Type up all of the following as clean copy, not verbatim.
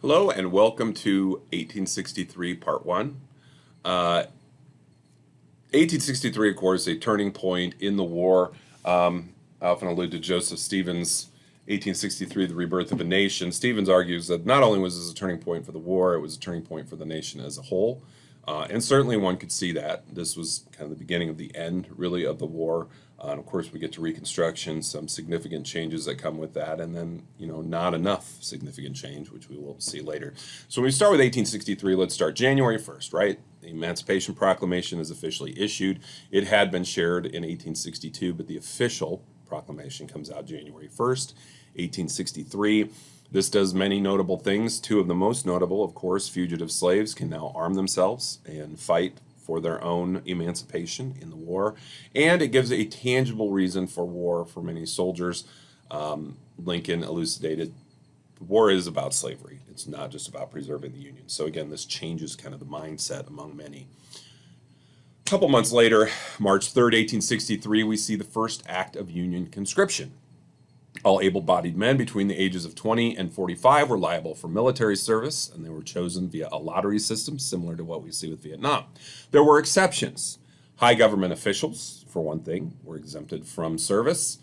Hello and welcome to 1863 Part 1. 1863, of course, a turning point in the war. I often allude to Joseph Stevens' 1863, The Rebirth of a Nation. Stevens argues that not only was this a turning point for the war, it was a turning point for the nation as a whole. And certainly one could see that. This was kind of the beginning of the end, really, of the war. And of course, we get to Reconstruction, some significant changes that come with that, and then, not enough significant change, which we will see later. So when we start with 1863, let's start January 1st, right? The Emancipation Proclamation is officially issued. It had been shared in 1862, but the official proclamation comes out January 1st, 1863. This does many notable things. Two of the most notable, of course, fugitive slaves can now arm themselves and fight for their own emancipation in the war. And it gives a tangible reason for war for many soldiers. Lincoln elucidated the war is about slavery. It's not just about preserving the Union. So again, this changes kind of the mindset among many. A couple months later, March 3rd, 1863, we see the first act of Union conscription. All able-bodied men between the ages of 20 and 45 were liable for military service, and they were chosen via a lottery system similar to what we see with Vietnam. There were exceptions. High government officials, for one thing, were exempted from service.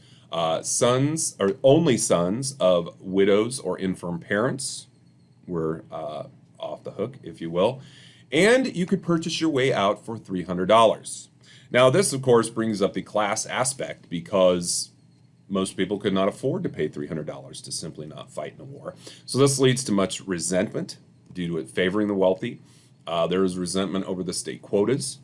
Sons, or only sons of widows or infirm parents were off the hook, if you will. And you could purchase your way out for $300. Now, this, of course, brings up the class aspect because most people could not afford to pay $300 to simply not fight in a war. So this leads to much resentment due to it favoring the wealthy. There is resentment over the state quotas.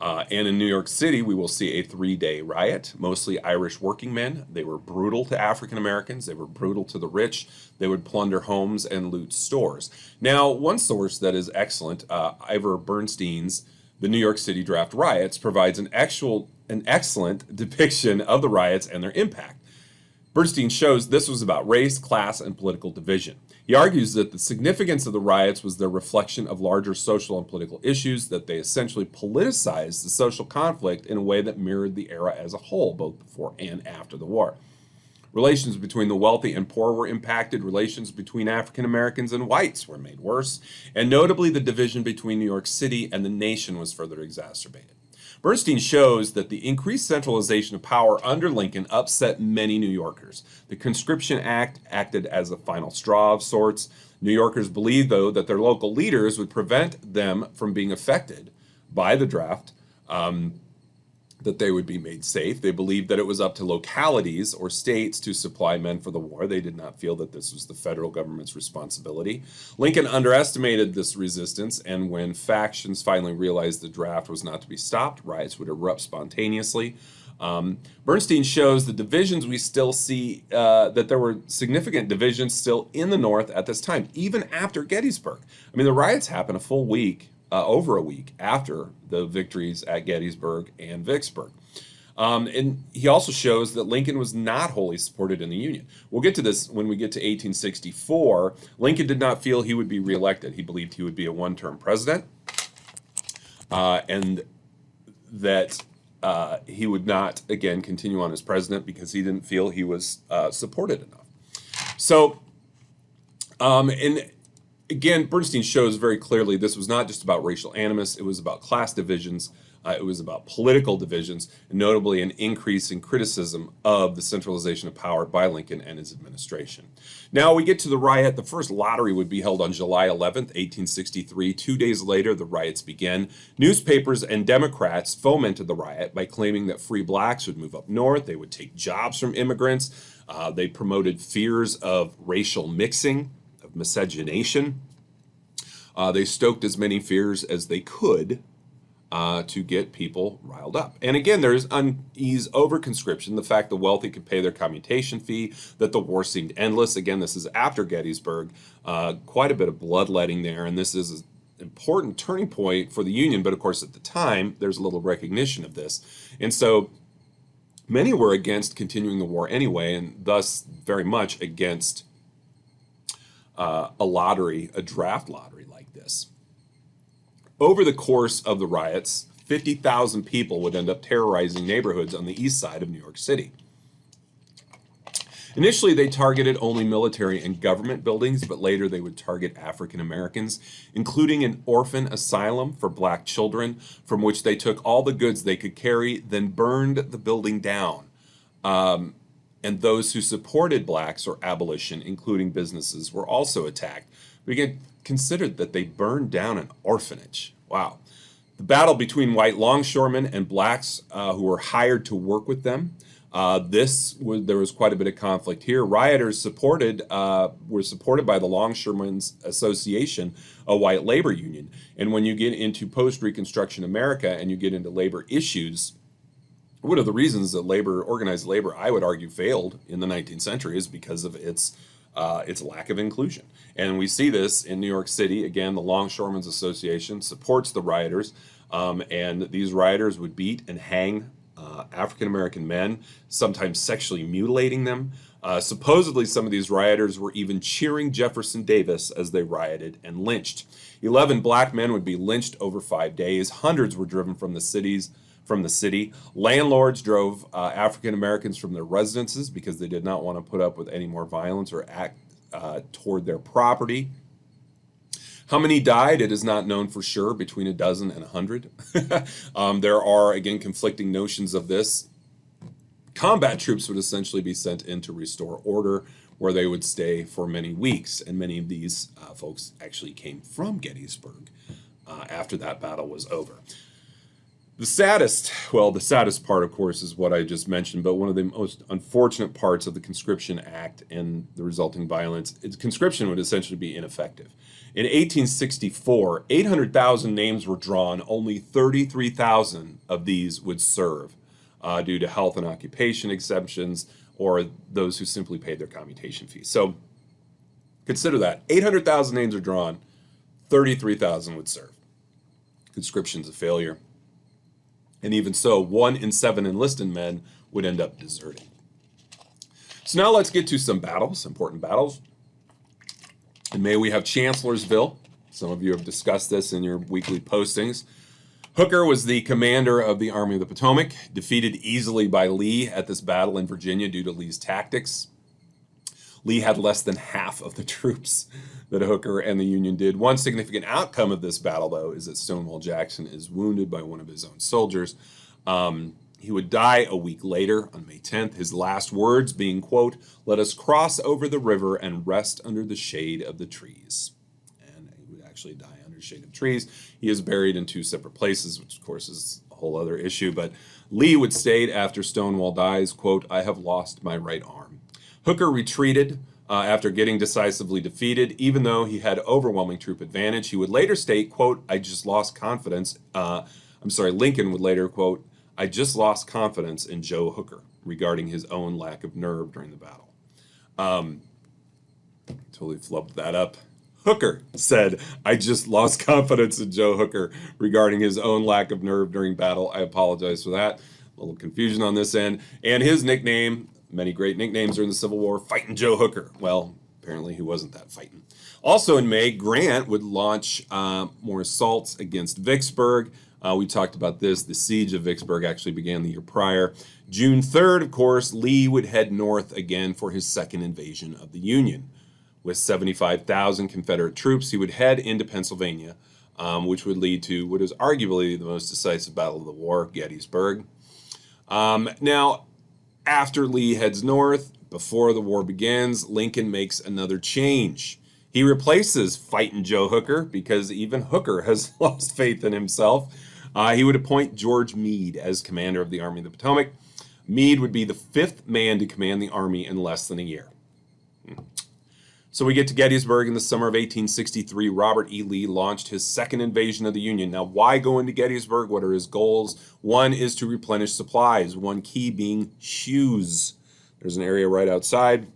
And in New York City, we will see a 3-day riot, mostly Irish working men. They were brutal to African Americans. They were brutal to the rich. They would plunder homes and loot stores. Now, one source that is excellent, Ivor Bernstein's The New York City Draft Riots, provides an excellent depiction of the riots and their impact. Bernstein shows this was about race, class, and political division. He argues that the significance of the riots was their reflection of larger social and political issues, that they essentially politicized the social conflict in a way that mirrored the era as a whole, both before and after the war. Relations between the wealthy and poor were impacted. Relations between African Americans and whites were made worse. And notably, the division between New York City and the nation was further exacerbated. Bernstein shows that the increased centralization of power under Lincoln upset many New Yorkers. The Conscription Act acted as a final straw of sorts. New Yorkers believed, though, that their local leaders would prevent them from being affected by the draft, that they would be made safe. They believed that it was up to localities or states to supply men for the war. They did not feel that this was the federal government's responsibility. Lincoln underestimated this resistance, and when factions finally realized the draft was not to be stopped, riots would erupt spontaneously. Bernstein shows the divisions we still see, that there were significant divisions still in the North at this time, even after Gettysburg. I mean, the riots happened a full week, over a week after the victories at Gettysburg and Vicksburg. And he also shows that Lincoln was not wholly supported in the Union. We'll get to this when we get to 1864. Lincoln did not feel he would be reelected. He believed he would be a one-term president, and that he would not, again, continue on as president because he didn't feel he was supported enough. So, and again, Bernstein shows very clearly this was not just about racial animus, it was about class divisions, it was about political divisions, and notably an increase in criticism of the centralization of power by Lincoln and his administration. Now we get to the riot. The first lottery would be held on July 11th, 1863. 2 days later, the riots began. Newspapers and Democrats fomented the riot by claiming that free blacks would move up north, they would take jobs from immigrants, they promoted fears of racial mixing, miscegenation. They stoked as many fears as they could to get people riled up. And again, there's unease over conscription, the fact the wealthy could pay their commutation fee, that the war seemed endless. Again, this is after Gettysburg, quite a bit of bloodletting there, and this is an important turning point for the Union, but of course at the time, there's a little recognition of this. And so many were against continuing the war anyway, and thus very much against a draft lottery like this. Over the course of the riots, 50,000 people would end up terrorizing neighborhoods on the east side of New York City. Initially, they targeted only military and government buildings, but later they would target African Americans, including an orphan asylum for black children, from which they took all the goods they could carry, then burned the building down. And those who supported blacks or abolition, including businesses, were also attacked. We get considered that they burned down an orphanage. Wow. The battle between white longshoremen and blacks who were hired to work with them. There was quite a bit of conflict here. Rioters were supported by the Longshoremen's Association, a white labor union. And when you get into post-Reconstruction America and you get into labor issues, one of the reasons that organized labor, I would argue, failed in the 19th century is because of its lack of inclusion. And we see this in New York City. Again, the Longshoremen's Association supports the rioters, and these rioters would beat and hang African American men, sometimes sexually mutilating them. Supposedly, some of these rioters were even cheering Jefferson Davis as they rioted and lynched. 11 black men would be lynched over 5 days. Hundreds were driven from the city. Landlords drove African Americans from their residences because they did not want to put up with any more violence or act toward their property. How many died? It is not known for sure, between a dozen and 100. There are, again, conflicting notions of this. Combat troops would essentially be sent in to restore order, where they would stay for many weeks. And many of these folks actually came from Gettysburg after that battle was over. The saddest part, of course, is what I just mentioned, but one of the most unfortunate parts of the Conscription Act and the resulting violence is conscription would essentially be ineffective. In 1864, 800,000 names were drawn. Only 33,000 of these would serve due to health and occupation exemptions or those who simply paid their commutation fees. So consider that. 800,000 names are drawn, 33,000 would serve. Conscription's a failure. And even so, 1 in 7 enlisted men would end up deserting. So now let's get to some battles, important battles. In May, we have Chancellorsville. Some of you have discussed this in your weekly postings. Hooker was the commander of the Army of the Potomac, defeated easily by Lee at this battle in Virginia due to Lee's tactics. Lee had less than half of the troops that Hooker and the Union did. One significant outcome of this battle, though, is that Stonewall Jackson is wounded by one of his own soldiers. He would die a week later on May 10th, his last words being, quote, "Let us cross over the river and rest under the shade of the trees." And he would actually die under the shade of trees. He is buried in 2 separate places, which, of course, is a whole other issue. But Lee would state after Stonewall dies, quote, "I have lost my right arm." Hooker retreated after getting decisively defeated, even though he had overwhelming troop advantage. He would later state, quote, "I just lost confidence." Lincoln would later, quote, "I just lost confidence in Joe Hooker," regarding his own lack of nerve during the battle. Totally flubbed that up. Hooker said, "I just lost confidence in Joe Hooker," regarding his own lack of nerve during battle. I apologize for that. A little confusion on this end. And his nickname, many great nicknames during the Civil War, Fightin' Joe Hooker. Well, apparently he wasn't that fighting. Also in May, Grant would launch more assaults against Vicksburg. We talked about this. The siege of Vicksburg actually began the year prior. June 3rd, of course, Lee would head north again for his second invasion of the Union. With 75,000 Confederate troops, he would head into Pennsylvania, which would lead to what is arguably the most decisive battle of the war, Gettysburg. Now, after Lee heads north, before the war begins, Lincoln makes another change. He replaces Fightin' Joe Hooker because even Hooker has lost faith in himself. He would appoint George Meade as commander of the Army of the Potomac. Meade would be the 5th man to command the Army in less than a year. So we get to Gettysburg in the summer of 1863. Robert E. Lee launched his second invasion of the Union. Now, why go into Gettysburg? What are his goals? One is to replenish supplies, one key being shoes. There's an area right outside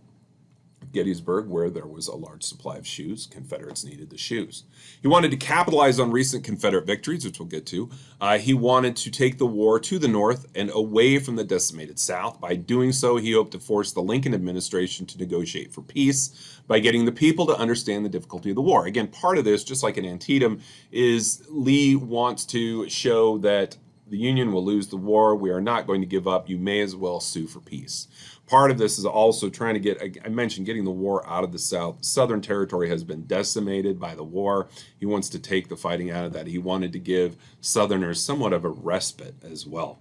Gettysburg where there was a large supply of shoes. Confederates needed the shoes. He wanted to capitalize on recent Confederate victories, which we'll get to. He wanted to take the war to the north and away from the decimated South. By doing so, he hoped to force the Lincoln administration to negotiate for peace by getting the people to understand the difficulty of the war. Again, part of this, just like in Antietam, is Lee wants to show that the Union will lose the war. We are not going to give up. You may as well sue for peace. Part of this is also trying to get, I mentioned, getting the war out of the South. Southern territory has been decimated by the war. He wants to take the fighting out of that. He wanted to give Southerners somewhat of a respite as well.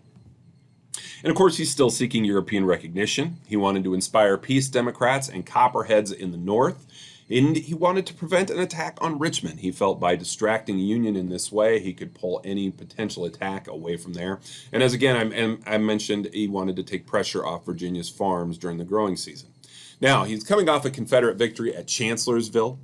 And of course, he's still seeking European recognition. He wanted to inspire peace Democrats and Copperheads in the North. And he wanted to prevent an attack on Richmond. He felt by distracting the Union in this way, he could pull any potential attack away from there. And as again, I mentioned, he wanted to take pressure off Virginia's farms during the growing season. Now, he's coming off a Confederate victory at Chancellorsville.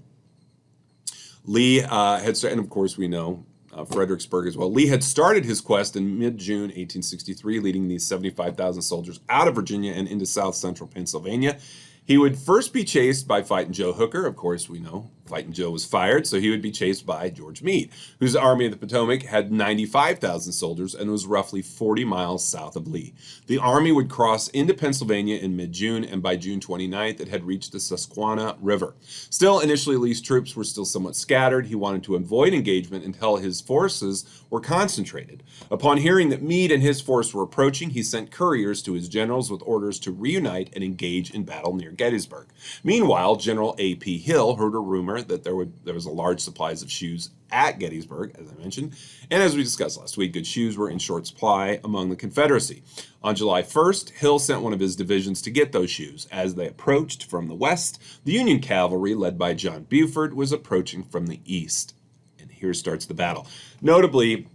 Lee had started, and of course we know, Fredericksburg as well. Lee had started his quest in mid-June 1863, leading these 75,000 soldiers out of Virginia and into south-central Pennsylvania. He would first be chased by Fightin' Joe Hooker. Of course, we know Fightin' Joe was fired, so he would be chased by George Meade, whose Army of the Potomac had 95,000 soldiers and was roughly 40 miles south of Lee. The army would cross into Pennsylvania in mid-June, and by June 29th, it had reached the Susquehanna River. Still, initially, Lee's troops were still somewhat scattered. He wanted to avoid engagement until his forces were concentrated. Upon hearing that Meade and his force were approaching, he sent couriers to his generals with orders to reunite and engage in battle near Gettysburg. Meanwhile, General A.P. Hill heard a rumor that there was a large supplies of shoes at Gettysburg, as I mentioned, and as we discussed last week, good shoes were in short supply among the Confederacy. On July 1st, Hill sent one of his divisions to get those shoes. As they approached from the west, the Union cavalry, led by John Buford, was approaching from the east. And here starts the battle. Notably,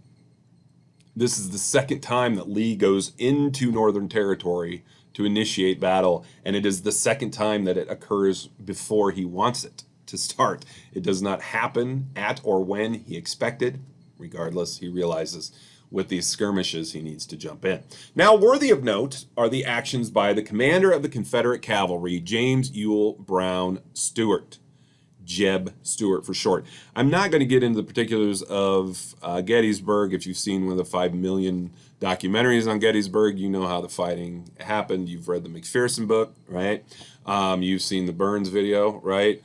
this is the second time that Lee goes into Northern Territory to initiate battle, and it is the second time that it occurs before he wants it to start. It does not happen at or when he expected. Regardless, he realizes with these skirmishes he needs to jump in. Now, worthy of note are the actions by the commander of the Confederate cavalry, James Ewell Brown Stuart. Jeb Stuart for short. I'm not going to get into the particulars of Gettysburg. If you've seen one of the 5 million documentaries on Gettysburg, you know how the fighting happened. You've read the McPherson book, right? You've seen the Burns video, right?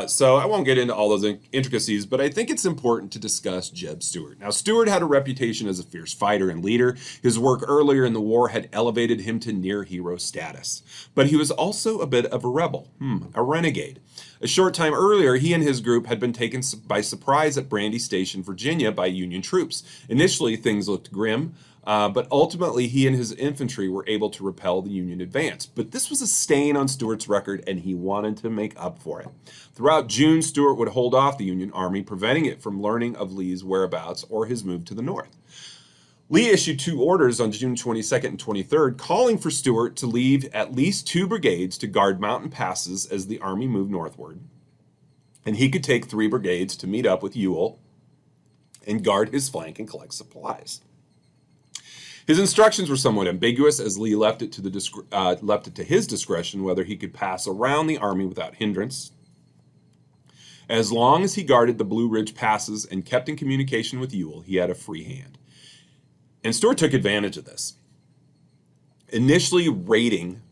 So I won't get into all those intricacies, but I think it's important to discuss Jeb Stuart. Now, Stuart had a reputation as a fierce fighter and leader. His work earlier in the war had elevated him to near hero status. But he was also a bit of a rebel, a renegade. A short time earlier, he and his group had been taken by surprise at Brandy Station, Virginia, by Union troops. Initially, things looked grim, but ultimately he and his infantry were able to repel the Union advance. But this was a stain on Stuart's record, and he wanted to make up for it. Throughout June, Stuart would hold off the Union Army, preventing it from learning of Lee's whereabouts or his move to the north. Lee issued 2 orders on June 22nd and 23rd, calling for Stuart to leave at least 2 brigades to guard mountain passes as the army moved northward. And he could take 3 brigades to meet up with Ewell and guard his flank and collect supplies. His instructions were somewhat ambiguous, as Lee left it to his discretion whether he could pass around the army without hindrance. As long as he guarded the Blue Ridge passes and kept in communication with Ewell, he had a free hand. And Stuart took advantage of this, initially raiding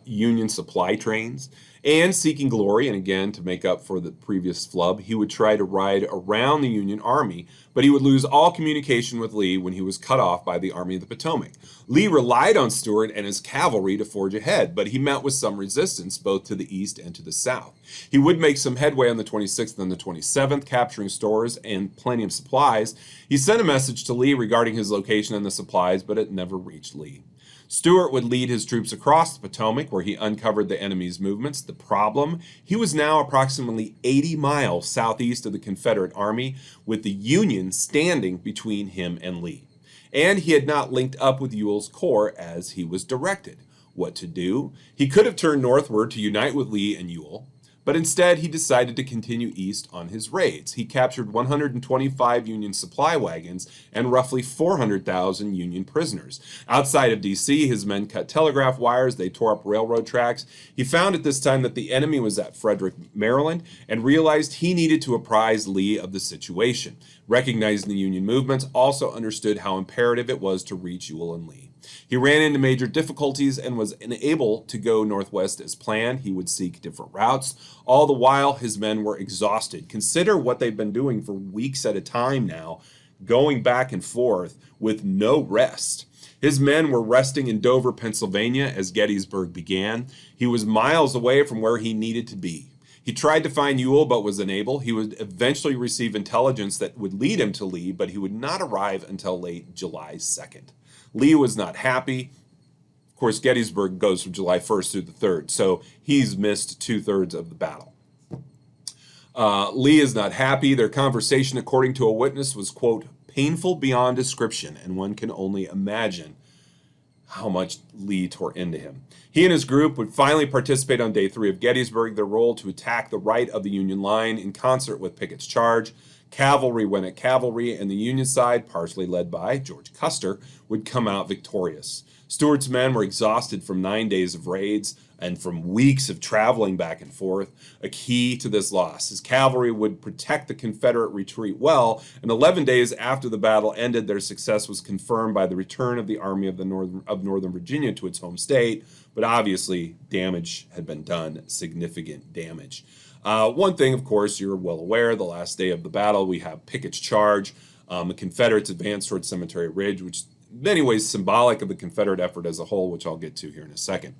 Union supply trains and seeking glory. And again, to make up for the previous flub, he would try to ride around the Union Army, but he would lose all communication with Lee when he was cut off by the Army of the Potomac. Lee relied on Stuart and his cavalry to forge ahead, but he met with some resistance both to the east and to the south. He would make some headway on the 26th and the 27th, capturing stores and plenty of supplies. He sent a message to Lee regarding his location and the supplies, but it never reached Lee. Stuart would lead his troops across the Potomac, where he uncovered the enemy's movements. The problem, he was now approximately 80 miles southeast of the Confederate Army, with the Union standing between him and Lee. And he had not linked up with Ewell's corps as he was directed. What to do? He could have turned northward to unite with Lee and Ewell, but instead he decided to continue east on his raids. He captured 125 Union supply wagons and roughly 400,000 Union prisoners. Outside of D.C., his men cut telegraph wires, they tore up railroad tracks. He found at this time that the enemy was at Frederick, Maryland, and realized he needed to apprise Lee of the situation. Recognizing the Union movements, also understood how imperative it was to reach Ewell and Lee. He ran into major difficulties and was unable to go northwest as planned. He would seek different routes. All the while, his men were exhausted. Consider what they've been doing for weeks at a time now, going back and forth with no rest. His men were resting in Dover, Pennsylvania as Gettysburg began. He was miles away from where he needed to be. He tried to find Ewell but was unable. He would eventually receive intelligence that would lead him to Lee, but he would not arrive until late July 2nd. Lee was not happy. Of course, Gettysburg goes from July 1st through the 3rd, so he's missed 2/3 of the battle. Lee is not happy. Their conversation, according to a witness, was, quote, painful beyond description, and one can only imagine how much Lee tore into him. He and his group would finally participate on day 3 of Gettysburg, their role to attack the right of the Union line in concert with Pickett's charge. Cavalry went at cavalry, and the Union side, partially led by George Custer, would come out victorious. Stuart's men were exhausted from 9 days of raids and from weeks of traveling back and forth, a key to this loss. His cavalry would protect the Confederate retreat well, and 11 days after the battle ended, their success was confirmed by the return of the Army of Northern Virginia to its home state, but obviously damage had been done, significant damage. One thing, of course, you're well aware, the last day of the battle, we have Pickett's charge. The Confederates advanced towards Cemetery Ridge, which in many ways symbolic of the Confederate effort as a whole, which I'll get to here in a second.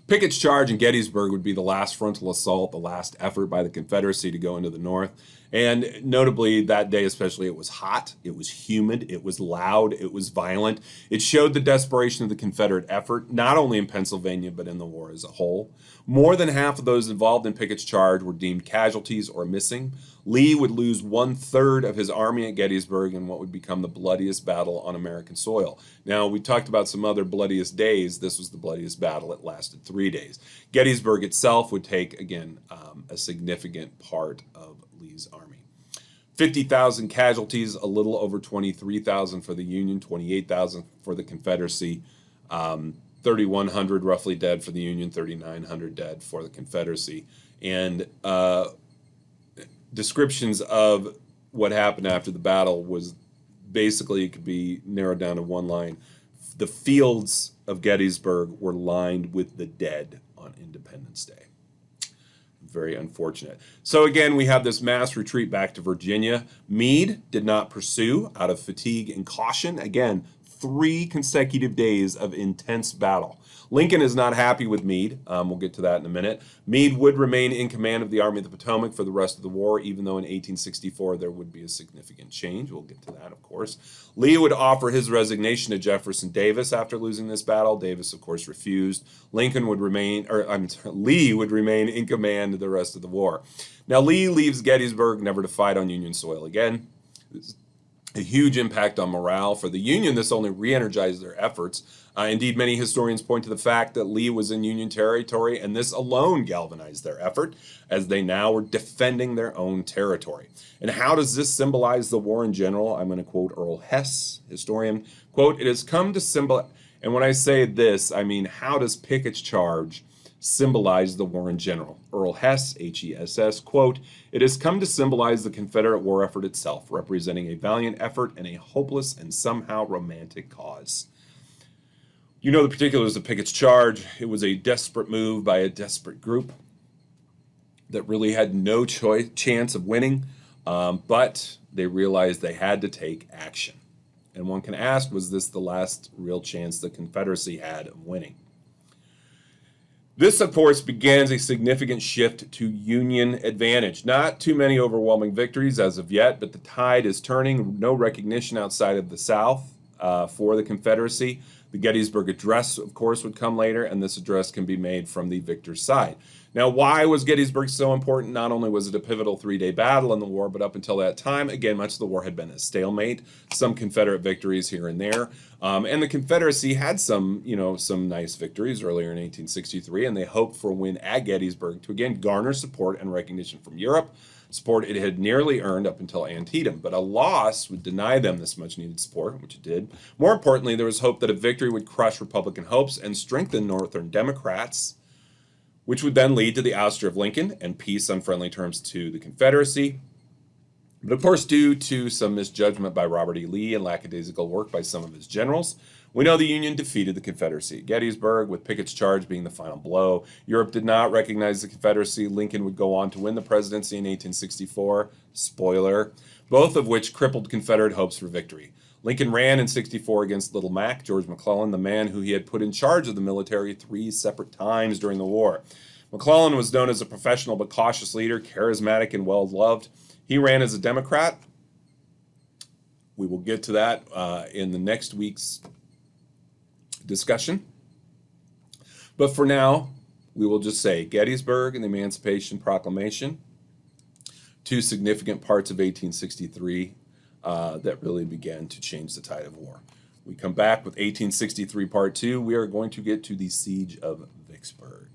Pickett's charge in Gettysburg would be the last frontal assault, the last effort by the Confederacy to go into the North. And notably, that day especially, it was hot, it was humid, it was loud, it was violent. It showed the desperation of the Confederate effort, not only in Pennsylvania, but in the war as a whole. More than half of those involved in Pickett's charge were deemed casualties or missing. Lee would lose 1/3 of his army at Gettysburg in what would become the bloodiest battle on American soil. Now, we talked about some other bloodiest days. This was the bloodiest battle. It lasted 3 days. Gettysburg itself would take, again, a significant part of Lee's army. 50,000 casualties, a little over 23,000 for the Union, 28,000 for the Confederacy. 3,100 roughly dead for the Union, 3,900 dead for the Confederacy. And descriptions of what happened after the battle was basically, it could be narrowed down to one line. The fields of Gettysburg were lined with the dead on Independence Day. Very unfortunate. So again, we have this mass retreat back to Virginia. Meade did not pursue out of fatigue and caution. Again, 3 consecutive days of intense battle. Lincoln is not happy with Meade. We'll get to that in a minute. Meade would remain in command of the Army of the Potomac for the rest of the war, even though in 1864 there would be a significant change. We'll get to that, of course. Lee would offer his resignation to Jefferson Davis after losing this battle. Davis, of course, refused. Lee would remain in command the rest of the war. Now, Lee leaves Gettysburg never to fight on Union soil again. A huge impact on morale. For the Union, this only re-energized their efforts. Indeed, many historians point to the fact that Lee was in Union territory, and this alone galvanized their effort, as they now were defending their own territory. And how does this symbolize the war in general? I'm going to quote Earl Hess, historian. Quote, it has come to symbolize, and when I say this, I mean, how does Pickett's charge symbolize the war in general? Earl Hess, H-E-S-S, quote, it has come to symbolize the Confederate war effort itself, representing a valiant effort and a hopeless and somehow romantic cause. You know the particulars of Pickett's charge. It was a desperate move by a desperate group that really had no chance of winning, but they realized they had to take action. And one can ask, was this the last real chance the Confederacy had of winning? This, of course, begins a significant shift to Union advantage. Not too many overwhelming victories as of yet, but the tide is turning. No recognition outside of the South for the Confederacy. The Gettysburg Address, of course, would come later, and this address can be made from the victor's side. Now, why was Gettysburg so important? Not only was it a pivotal 3-day battle in the war, but up until that time, again, much of the war had been a stalemate, some Confederate victories here and there. And the Confederacy had some nice victories earlier in 1863, and they hoped for a win at Gettysburg to, again, garner support and recognition from Europe, support it had nearly earned up until Antietam. But a loss would deny them this much-needed support, which it did. More importantly, there was hope that a victory would crush Republican hopes and strengthen Northern Democrats, which would then lead to the ouster of Lincoln and peace on friendly terms to the Confederacy. But of course, due to some misjudgment by Robert E. Lee and lackadaisical work by some of his generals, we know the Union defeated the Confederacy at Gettysburg, with Pickett's charge being the final blow. Europe did not recognize the Confederacy. Lincoln would go on to win the presidency in 1864, spoiler, both of which crippled Confederate hopes for victory. Lincoln ran in 64 against Little Mac, George McClellan, the man who he had put in charge of the military 3 separate times during the war. McClellan was known as a professional but cautious leader, charismatic and well-loved. He ran as a Democrat. We will get to that in the next week's discussion. But for now, we will just say Gettysburg and the Emancipation Proclamation, 2 significant parts of 1863 that really began to change the tide of war. We come back with 1863 Part 2. We are going to get to the Siege of Vicksburg.